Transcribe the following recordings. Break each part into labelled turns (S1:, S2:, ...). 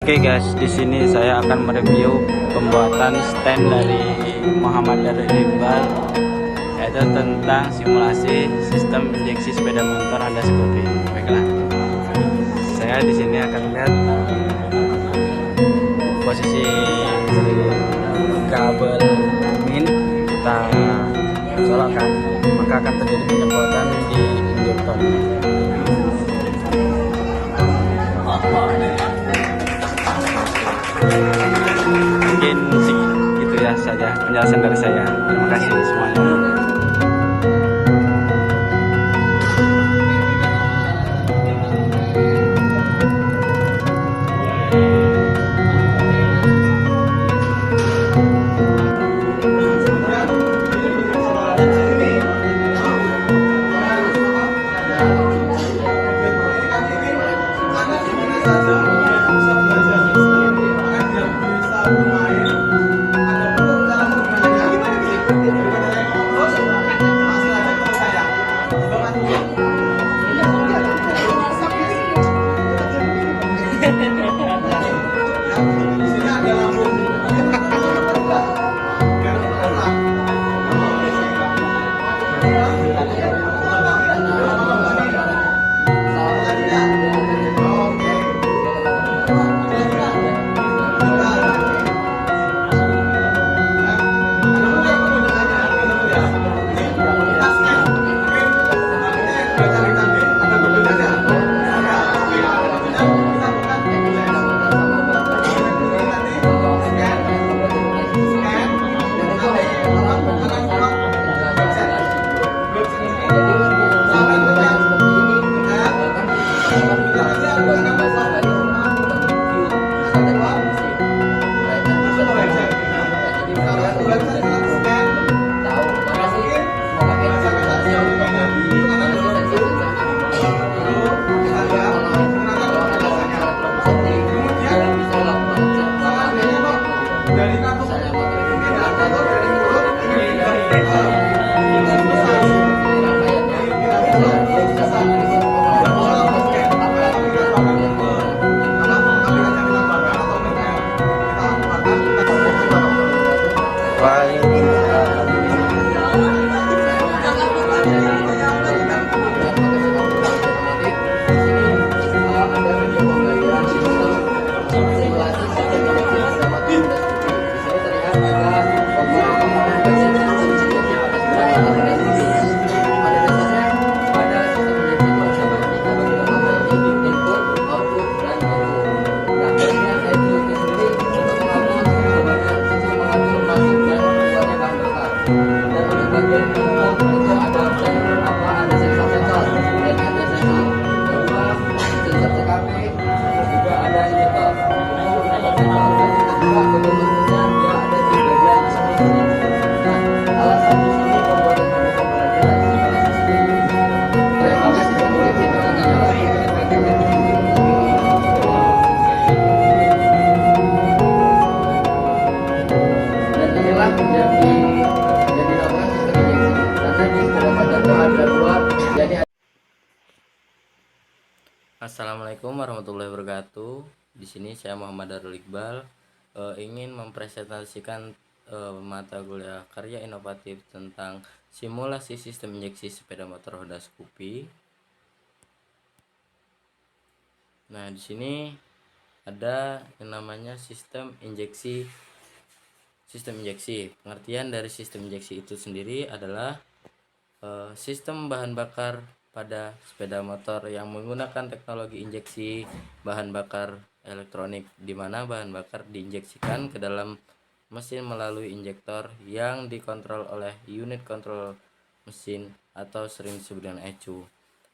S1: Oke guys, di sini saya akan mereview pembuatan stand dari Muhammad Darul Iqbal, yaitu tentang simulasi sistem injeksi sepeda motor Honda Scoopy. Baiklah, saya di sini akan lihat posisi kabel min kita colokkan, maka akan terjadi penyemprotan di injektor. Mungkin segitu ya saja penjelasan dari saya. Terima kasih semuanya.
S2: Assalamualaikum warahmatullahi wabarakatuh. Di sini saya Muhammad Darul Iqbal ingin mempresentasikan mata kuliah karya inovatif tentang simulasi sistem injeksi sepeda motor Honda Scoopy. Nah, di sini ada yang namanya sistem injeksi. Pengertian dari sistem injeksi itu sendiri adalah sistem bahan bakar pada sepeda motor yang menggunakan teknologi injeksi bahan bakar elektronik, di mana bahan bakar diinjeksikan ke dalam mesin melalui injektor yang dikontrol oleh unit kontrol mesin atau sering disebut dengan ECU.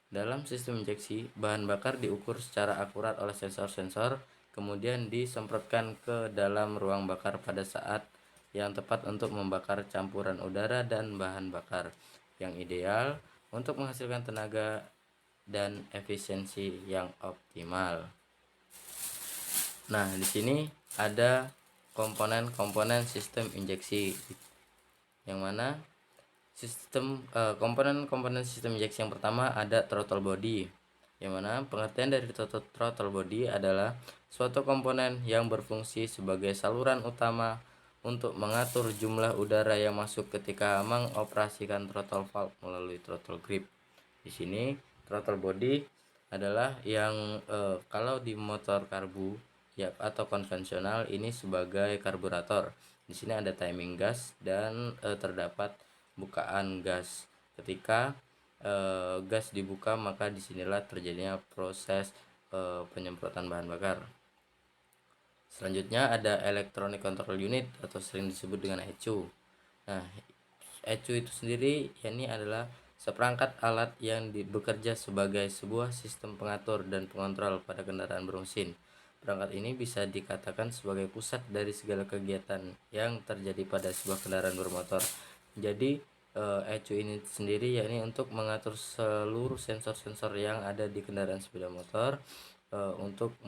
S2: Dalam sistem injeksi, bahan bakar diukur secara akurat oleh sensor-sensor, kemudian disemprotkan ke dalam ruang bakar pada saat yang tepat untuk membakar campuran udara dan bahan bakar yang ideal untuk menghasilkan tenaga dan efisiensi yang optimal. Nah, di sini ada komponen-komponen sistem injeksi, yang mana komponen sistem injeksi yang pertama ada throttle body, yang mana pengertian dari throttle body adalah suatu komponen yang berfungsi sebagai saluran utama untuk mengatur jumlah udara yang masuk ketika mengoperasikan throttle valve melalui throttle grip. Di sini throttle body adalah yang kalau di motor karbu ya atau konvensional ini sebagai karburator. Di sini ada timing gas dan terdapat bukaan gas. Ketika gas dibuka, maka disinilah terjadinya proses penyemprotan bahan bakar. Selanjutnya ada electronic control unit atau sering disebut dengan ECU. Nah, ECU itu sendiri ini adalah seperangkat alat yang bekerja sebagai sebuah sistem pengatur dan pengontrol pada kendaraan bermesin. Perangkat ini bisa dikatakan sebagai pusat dari segala kegiatan yang terjadi pada sebuah kendaraan bermotor. Jadi ECU ini sendiri yakni untuk mengatur seluruh sensor-sensor yang ada di kendaraan sepeda motor untuk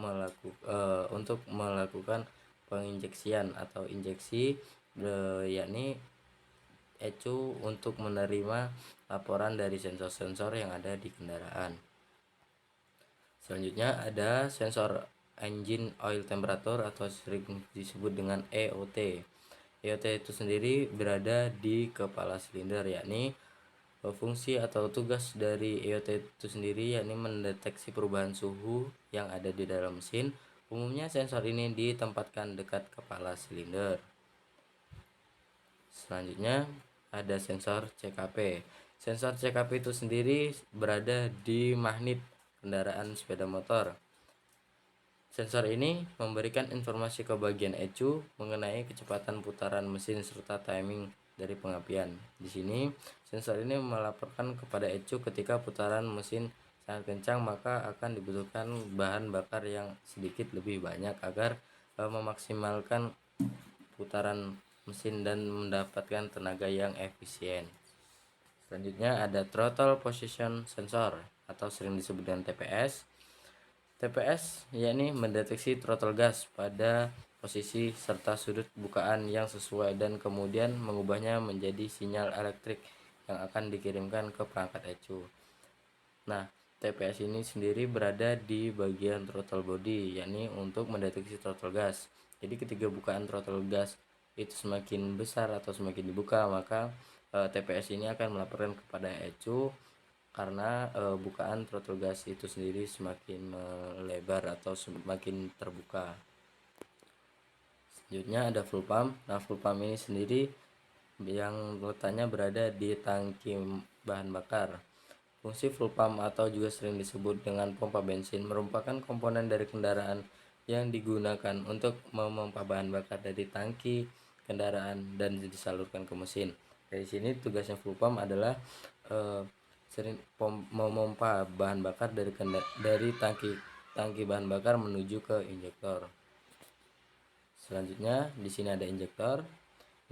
S2: melakukan penginjeksian atau injeksi, yakni ECU untuk menerima laporan dari sensor-sensor yang ada di kendaraan. Selanjutnya ada sensor engine oil temperature atau sering disebut dengan EOT. EOT itu sendiri berada di kepala silinder, yakni fungsi atau tugas dari EOT itu sendiri yakni mendeteksi perubahan suhu yang ada di dalam mesin. Umumnya sensor ini ditempatkan dekat kepala silinder. Selanjutnya ada sensor CKP. Sensor CKP itu sendiri berada di magnet kendaraan sepeda motor. Sensor ini memberikan informasi ke bagian ECU mengenai kecepatan putaran mesin serta timing dari pengapian. Di sini sensor ini melaporkan kepada ECU ketika putaran mesin sangat kencang, maka akan dibutuhkan bahan bakar yang sedikit lebih banyak agar memaksimalkan putaran mesin dan mendapatkan tenaga yang efisien. Selanjutnya ada throttle position sensor atau sering disebut dengan TPS. TPS yakni mendeteksi throttle gas pada posisi serta sudut bukaan yang sesuai dan kemudian mengubahnya menjadi sinyal elektrik yang akan dikirimkan ke perangkat ECU. Nah, TPS ini sendiri berada di bagian throttle body, yakni untuk mendeteksi throttle gas. Jadi ketika bukaan throttle gas itu semakin besar atau semakin dibuka, maka TPS ini akan melaporkan kepada ECU karena bukaan throttle gas itu sendiri semakin melebar atau semakin terbuka. Selanjutnya ada fuel pump. Nah, fuel pump ini sendiri yang letaknya berada di tangki bahan bakar. Fungsi fuel pump atau juga sering disebut dengan pompa bensin merupakan komponen dari kendaraan yang digunakan untuk memompa bahan bakar dari tangki kendaraan dan disalurkan ke mesin. Dari sini tugasnya fuel pump adalah memompa bahan bakar dari tangki bahan bakar menuju ke injektor. Selanjutnya di sini ada injektor.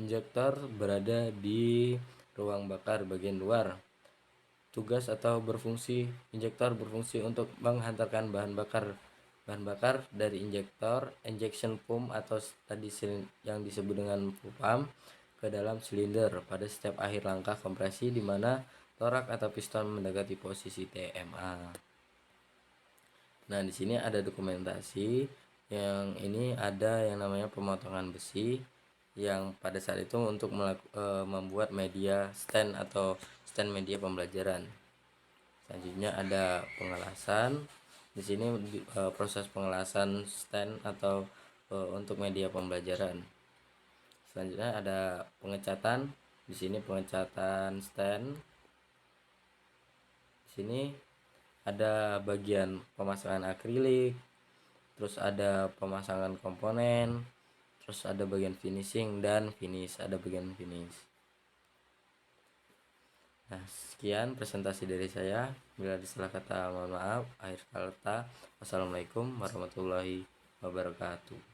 S2: Injektor berada di ruang bakar bagian luar. Tugas atau berfungsi injektor berfungsi untuk menghantarkan bahan bakar dari injektor injection pump atau tadi yang disebut dengan pump ke dalam silinder pada setiap akhir langkah kompresi di mana torak atau piston mendekati posisi TMA. Nah, di sini ada dokumentasi yang ini ada yang namanya pemotongan besi yang pada saat itu untuk membuat media stand atau stand media pembelajaran. Selanjutnya ada pengelasan. Di sini proses pengelasan stand atau untuk media pembelajaran. Selanjutnya ada pengecatan. Di sini pengecatan stand. Di sini ada bagian pemasangan akrilik, terus ada pemasangan komponen, terus ada bagian finishing dan finish, ada bagian finish. Nah, sekian presentasi dari saya. Bila ada salah kata mohon maaf. Akhir kata, wassalamualaikum warahmatullahi wabarakatuh.